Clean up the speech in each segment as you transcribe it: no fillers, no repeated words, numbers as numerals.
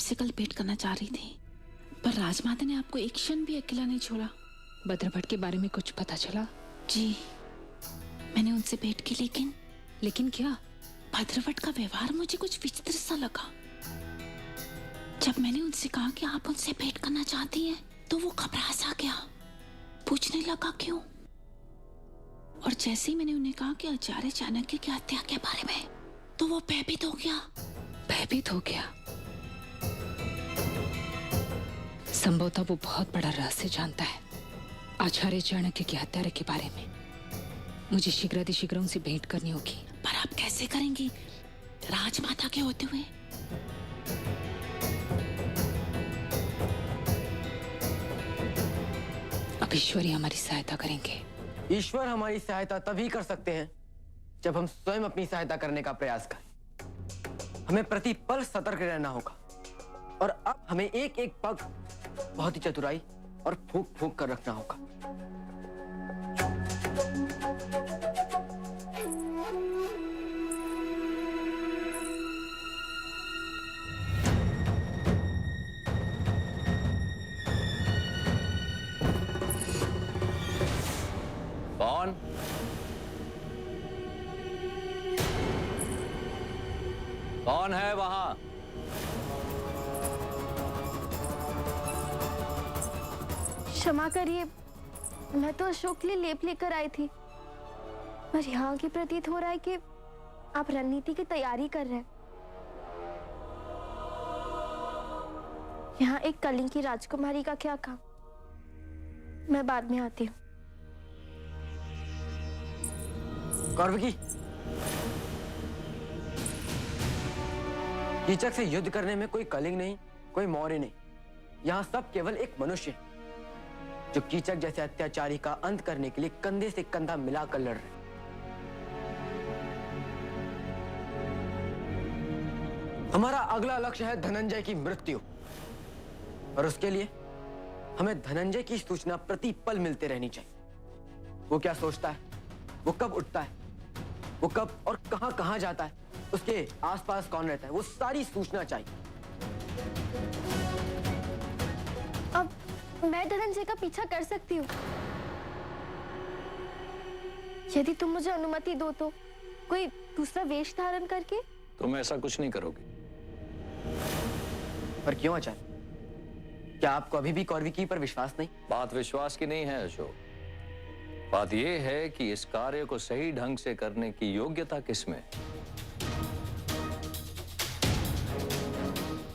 आपसे कल भेंट करना चाह रही थी, पर राजमाता ने आपको एक क्षण भी अकेला नहीं छोड़ा। भद्रभट्ट के बारे में कुछ पता चला? जी, मैंने उनसे भेंट की, लेकिन क्या? भद्रभट्ट का व्यवहार मुझे कुछ विचित्र सा लगा। जब मैंने उनसे कहा कि आप उनसे भेंट करना चाहती हैं, तो वो घबरा सा गया, पूछने लगा क्यों। और जैसे ही मैंने उन्हें कहा कि आचार्य चाणक्य की हत्या के बारे में, तो वो भयभीत हो गया। भयभीत हो गया? संभवतः वो बहुत बड़ा रहस्य जानता है आचार्य चाणक्य की हत्या के बारे में। मुझे शीघ्रातिशीघ्र उनसे भेंट करनी होगी। पर आप कैसे करेंगी राजमाता के होते हुए? अब ईश्वर ही हमारी सहायता करेंगे। ईश्वर हमारी सहायता तभी कर सकते हैं जब हम स्वयं अपनी सहायता करने का प्रयास करें। हमें प्रति पल सतर्क रहना होगा और अब हमें एक एक पग बहुत ही चतुराई और फूंक फूंक कर रखना होगा। कौन? कौन है वहां? क्षमा करिए, मैं तो अशोक के लिए लेप लेकर आई थी, पर यहाँ की प्रतीत हो रहा है कि आप रणनीति की तैयारी कर रहे हैं। यहाँ एक कलिंग की राजकुमारी का क्या काम? मैं बाद में आती हूँ। कौरवकी, कीचक से युद्ध करने में कोई कलिंग नहीं, कोई मौर्य नहीं। यहाँ सब केवल एक मनुष्य है जो कीचक जैसे अत्याचारी का अंत करने के लिए कंधे से कंधा मिलाकर लड़ रहे हैं। हमारा अगला लक्ष्य है धनंजय की मृत्यु, और उसके लिए हमें धनंजय की सूचना प्रति पल मिलते रहनी चाहिए। वो क्या सोचता है, वो कब उठता है, वो कब और कहां कहां जाता है, उसके आसपास कौन रहता है, वो सारी सूचना चाहिए। अब मैं धनंजय का पीछा कर सकती हूँ, यदि तुम मुझे अनुमति दो तो कोई दूसरा वेश धारण करके। तुम ऐसा कुछ नहीं करोगे। पर क्यों आचार्य? क्या आपको अभी भी कौरविकी पर विश्वास नहीं? बात विश्वास की नहीं है अशोक, बात यह है कि इस कार्य को सही ढंग से करने की योग्यता किसमें?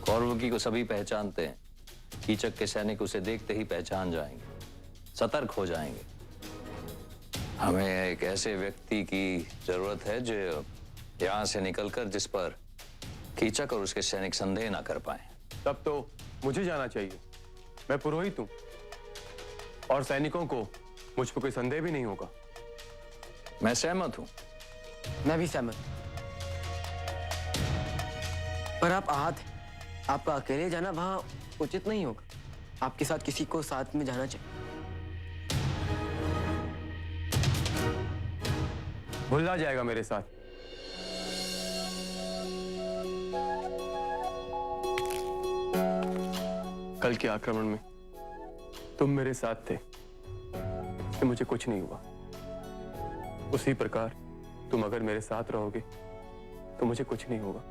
कौरविकी को सभी पहचानते हैं। कीचक के सैनिक उसे देखते ही पहचान जाएंगे, सतर्क हो जाएंगे। हमें एक ऐसे व्यक्ति की जरूरत है जो यहां से निकलकर जिस पर कीचक और उसके सैनिक संदेह ना कर पाए। तब तो मुझे जाना चाहिए। मैं पुरोहित हूं और सैनिकों को मुझ पर कोई संदेह भी नहीं होगा। मैं सहमत हूं। मैं भी सहमत हूं। पर आप आहत हैं, आपका अकेले जाना वहां उचित नहीं होगा। आपके साथ किसी को साथ में जाना चाहिए। भुला जाएगा मेरे साथ। कल के आक्रमण में तुम मेरे साथ थे, तो मुझे कुछ नहीं हुआ। उसी प्रकार तुम अगर मेरे साथ रहोगे तो मुझे कुछ नहीं होगा।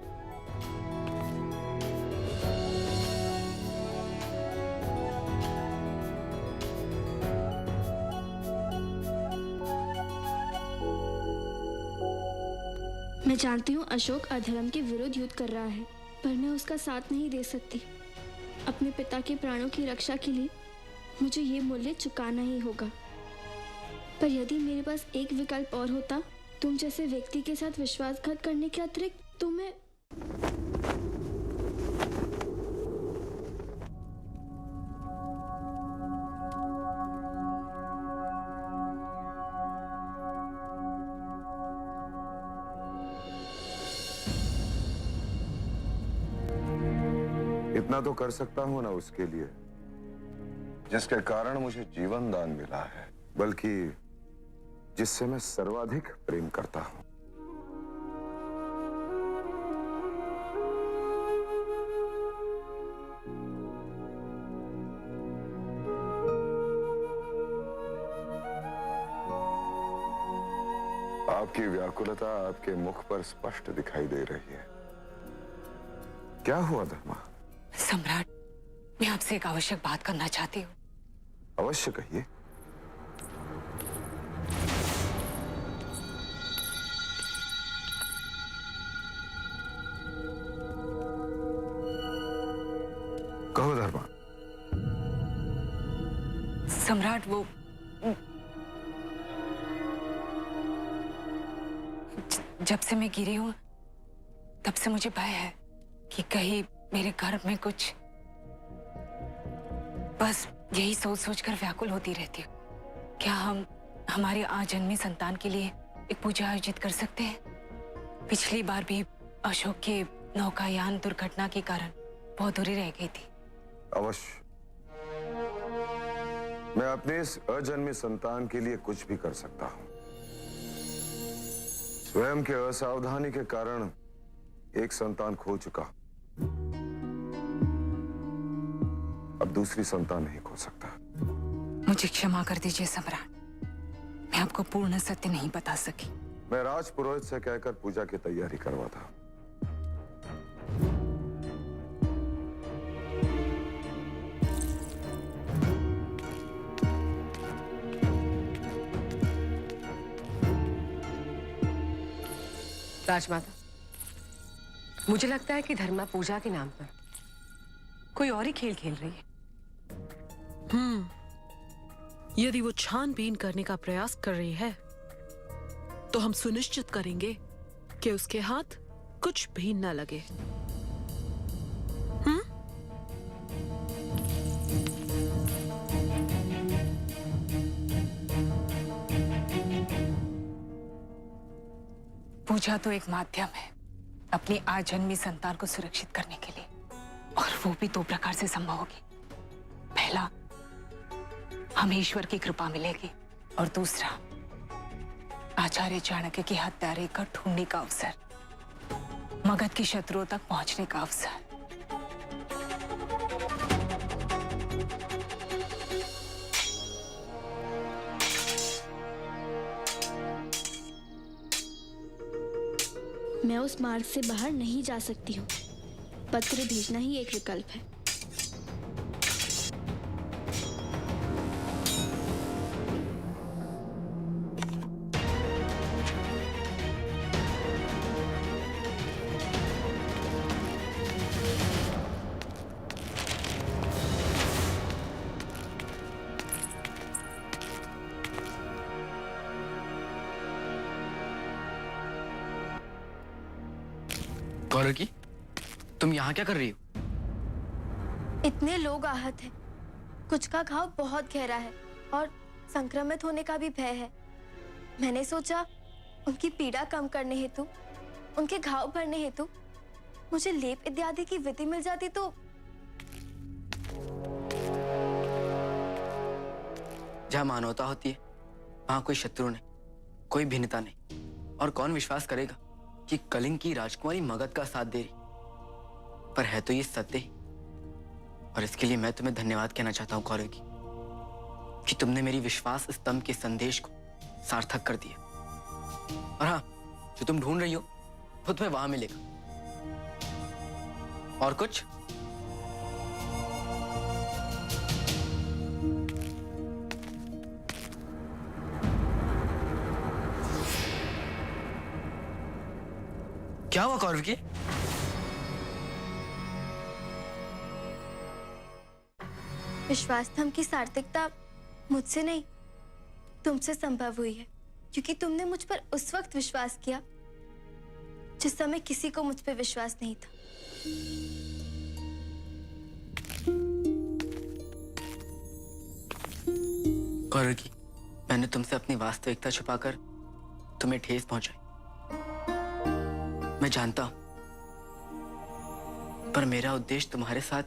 मैं जानती हूँ अशोक अधर्म के विरुद्ध युद्ध कर रहा है, पर मैं उसका साथ नहीं दे सकती। अपने पिता के प्राणों की रक्षा के लिए मुझे ये मूल्य चुकाना ही होगा। पर यदि मेरे पास एक विकल्प और होता, तुम जैसे व्यक्ति के साथ विश्वासघात करने के अतिरिक्त, तो मैं इतना तो कर सकता हूं ना उसके लिए जिसके कारण मुझे जीवन दान मिला है, बल्कि जिससे मैं सर्वाधिक प्रेम करता हूं। आपकी व्याकुलता आपके मुख पर स्पष्ट दिखाई दे रही है। क्या हुआ धर्मा? सम्राट, मैं आपसे एक आवश्यक बात करना चाहती हूँ। अवश्य कहिए। कहो धर्मा। सम्राट, वो जब से मैं गिरी हूं तब से मुझे भय है कि कहीं मेरे घर में कुछ, बस यही सोच सोच कर व्याकुल होती रहती हूँ। क्या हम हमारी आजन्मी संतान के लिए एक पूजा आयोजित कर सकते हैं? पिछली बार भी अशोक के नौकायान दुर्घटना के कारण बहुत दूरी रह गई थी। अवश्य, मैं अपने इस अजन्मे संतान के लिए कुछ भी कर सकता हूं। स्वयं के असावधानी के कारण एक संतान खो चुका, अब दूसरी संतान नहीं खो सकता। मुझे क्षमा कर दीजिए सम्राट, मैं आपको पूर्ण सत्य नहीं बता सकी। मैं राजपुरोहित से कहकर पूजा की तैयारी करवाता। राजमाता, मुझे लगता है कि धर्मा पूजा के नाम पर कोई और ही खेल खेल रही है। यदि वो छानबीन करने का प्रयास कर रही है तो हम सुनिश्चित करेंगे कि उसके हाथ कुछ भी न लगे। पूजा तो एक माध्यम है अपनी आजन्मी संतान को सुरक्षित करने के लिए, और वो भी दो प्रकार से संभव होगी। पहला, हमें ईश्वर की कृपा मिलेगी, और दूसरा, आचार्य चाणक्य की हत्यारे का ढूंढने का अवसर, मगध की शत्रुओं तक पहुंचने का अवसर। मैं उस मार्ग से बाहर नहीं जा सकती हूँ। पत्र भेजना ही एक विकल्प है। गौरकी, तुम यहाँ क्या कर रही हो? इतने लोग आहत हैं। कुछ का घाव बहुत गहरा है और संक्रमित होने का भी भय है। मैंने सोचा उनकी पीड़ा कम करने हेतु, उनके घाव भरने हेतु मुझे लेप इत्यादि की विधि मिल जाती तो। जहाँ मानवता होती है वहां कोई शत्रु नहीं, कोई भिन्नता नहीं, और कौन विश्वास करेगा कि कलिंग की राजकुमारी मगध का साथ दे रही? पर है तो ये सत्य ही, और इसके लिए मैं तुम्हें धन्यवाद कहना चाहता हूँ गौरकी, कि तुमने मेरी विश्वास स्तंभ के संदेश को सार्थक कर दिया। और हाँ, जो तुम ढूंढ रही हो वो तुम्हें वहां मिलेगा। और कुछ? क्या हुआ गौरकी? विश्वास स्तंभ की सार्थकता मुझसे नहीं, तुमसे संभव हुई है, क्योंकि तुमने मुझ पर उस वक्त विश्वास किया जिस समय किसी को मुझ पर विश्वास नहीं था। गौरकी, मैंने तुमसे अपनी वास्तविकता छुपाकर तुम्हें ठेस पहुंचाई, मैं जानता हूं, पर मेरा उद्देश्य तुम्हारे साथ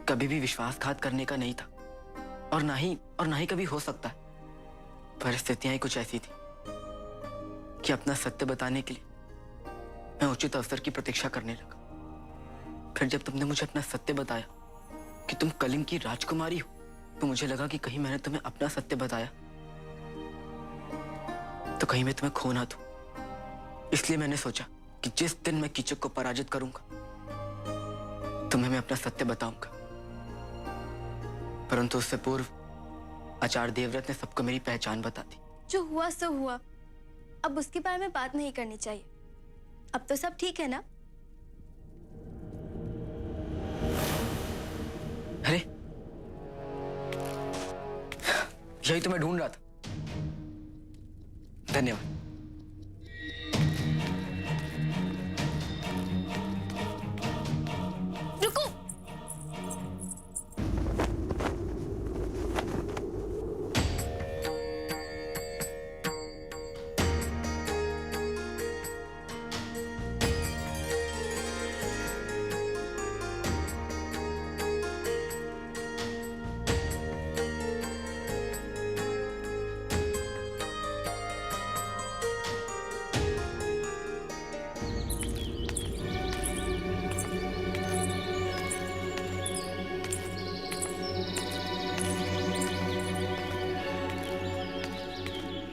कभी भी विश्वासघात करने का नहीं था, और ना ही कभी हो सकता है। परिस्थितियां ही कुछ ऐसी थी कि अपना सत्य बताने के लिए मैं उचित अवसर की प्रतीक्षा करने लगा। फिर जब तुमने मुझे अपना सत्य बताया कि तुम कलिंग की राजकुमारी हो, तो मुझे लगा कि कहीं मैंने तुम्हें अपना सत्य बताया तो कहीं मैं तुम्हें खो ना दूं। इसलिए मैंने सोचा कि जिस दिन मैं कीचक को पराजित करूंगा तुम्हें मैं अपना सत्य बताऊंगा। परंतु उससे पूर्व आचार्य देवव्रत ने सबको मेरी पहचान बता दी। जो हुआ सो हुआ, अब उसके बारे में बात नहीं करनी चाहिए। अब तो सब ठीक है ना? अरे यही तो मैं ढूंढ रहा था। धन्यवाद। रुको।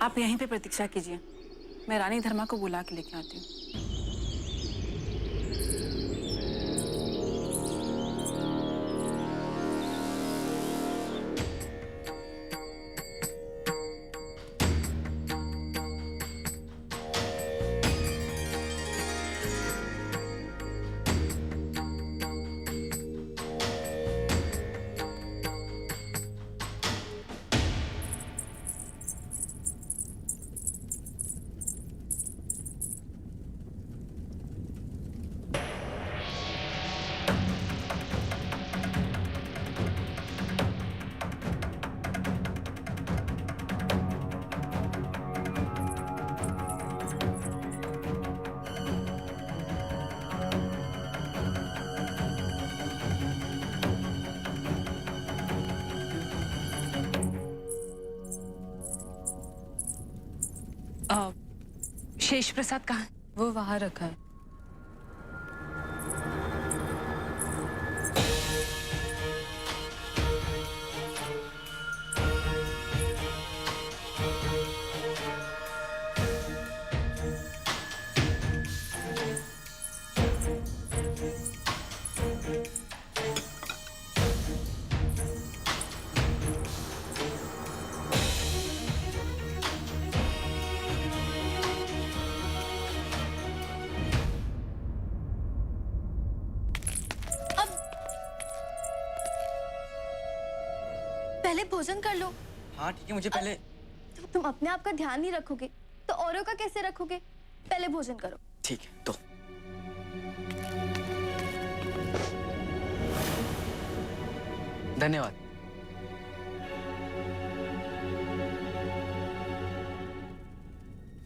आप यहीं पे प्रतीक्षा कीजिए, मैं रानी धर्मा को बुला के लेके आती हूँ। शेष प्रसाद कहाँ है? वो वहां रखा है। पहले भोजन कर लो। हाँ ठीक है, मुझे पहले। तुम अपने आप का ध्यान नहीं रखोगे तो औरों का कैसे रखोगे? पहले भोजन करो। ठीक है तो धन्यवाद।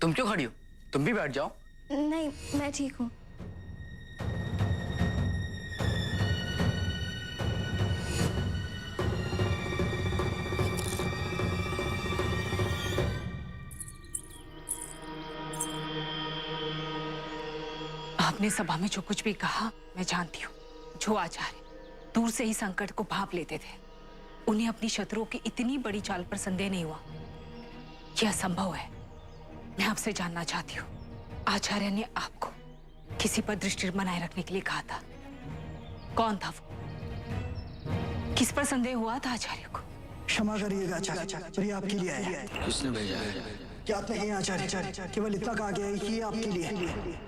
तुम क्यों खड़ी हो? तुम भी बैठ जाओ। नहीं, मैं ठीक हूँ। आपने सभा में जो कुछ भी कहा मैं जानती हूँ। जो आचार्य दूर से ही संकट को भांप लेते थे, उन्हें अपनी शत्रुओं की इतनी बड़ी चाल पर संदेह नहीं हुआ। यह असंभव है। मैं आपसे जानना चाहती हूँ, आचार्य ने आपको किसी पर दृष्टि बनाए रखने के लिए कहा था, कौन था वो? किस पर संदेह हुआ था आचार्य को? क्षमा करिएगा आचार्य, पर ये आपके लिए आया है। किसने भेजा है? क्या नहीं आचार्य, केवल इतना कहा गया है कि ये आपके लिए।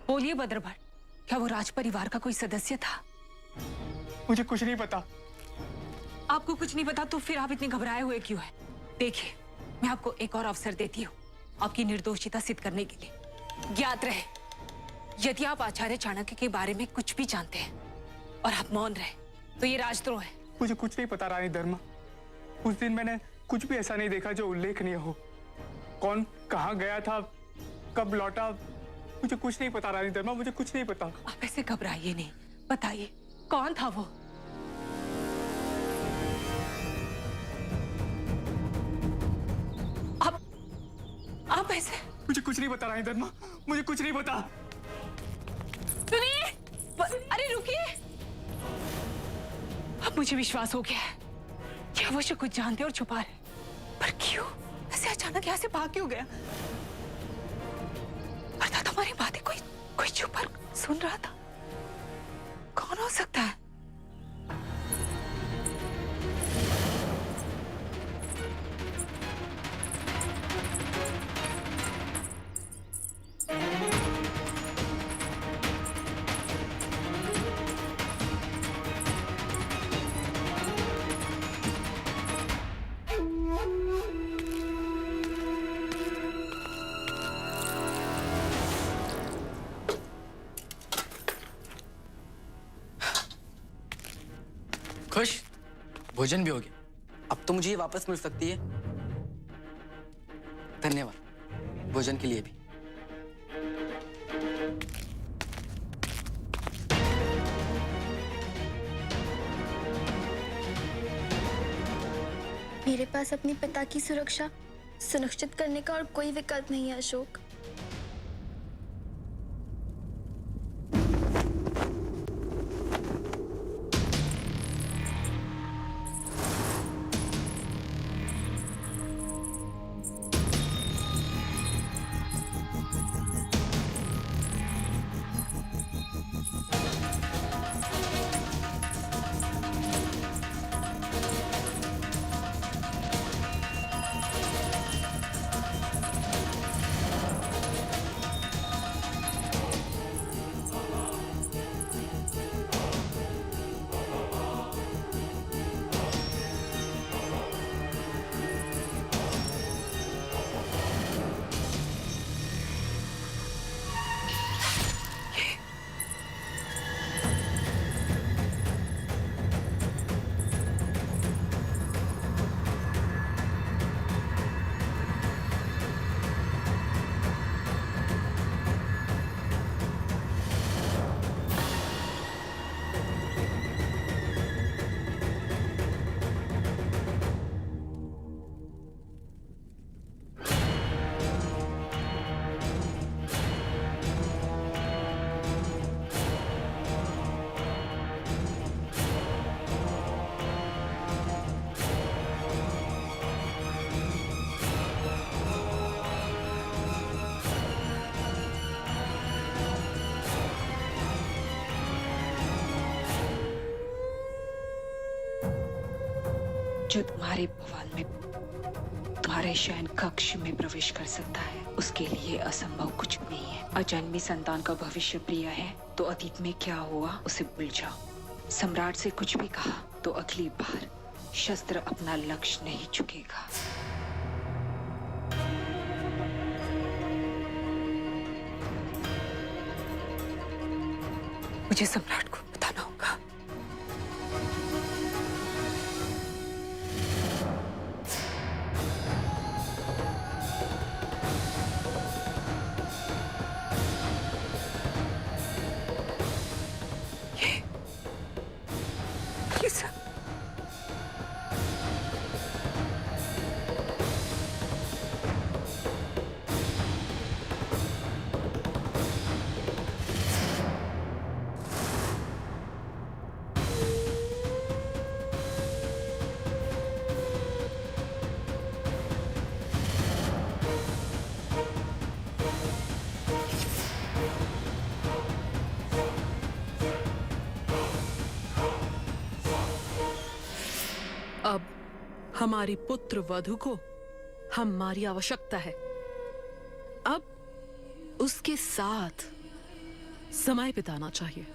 बोलिए भद्रभट, क्या वो राज परिवार का कोई सदस्य था? मुझे कुछ नहीं पता। आपको कुछ नहीं पता तो फिर आप इतने घबराए हुए क्यों हैं? देखिए, मैं आपको एक और अवसर देती हूँ आपकी निर्दोषिता सिद्ध करने के लिए। ज्ञात रहे, यदि आप आचार्य चाणक्य के बारे में कुछ भी जानते हैं और आप मौन रहे तो ये राजद्रोह है। मुझे कुछ नहीं पता रानी धर्मा। उस दिन मैंने कुछ भी ऐसा नहीं देखा जो उल्लेखनीय हो। कौन कहाँ गया था, कब लौटा, मुझे कुछ नहीं पता रानी धर्मा, मुझे कुछ नहीं पता। आप ऐसे घबराइए नहीं, बताइए कौन था वो? आप ऐसे? मुझे कुछ नहीं पता रानी धर्मा, मुझे कुछ नहीं पता। सुनिए, अरे रुकिए। अब मुझे विश्वास हो गया है कि अवश्य कुछ जानते और छुपा रहे, पर क्यों ऐसे अचानक यहाँ से भाग क्यों गया? अर्थात हमारी बातें कोई चुप कर सुन रहा था। कौन हो सकता है? खुश? भोजन भी हो गया, अब तो मुझे ये वापस मिल सकती है। धन्यवाद भोजन के लिए भी। मेरे पास अपने पिता की सुरक्षा सुनिश्चित करने का और कोई विकल्प नहीं है अशोक। जो तुम्हारे भवन में तुम्हारे शयन कक्ष में प्रवेश कर सकता है, उसके लिए असंभव कुछ नहीं है। अजन्मी संतान का भविष्य प्रिय है तो अतीत में क्या हुआ उसे भूल जाओ। सम्राट से कुछ भी कहा तो अगली बार शस्त्र अपना लक्ष्य नहीं चुकेगा। मुझे सम्राट को बताना होगा। ये सब अब हमारी पुत्र वधु को हमारी आवश्यकता है। अब उसके साथ समय बिताना चाहिए।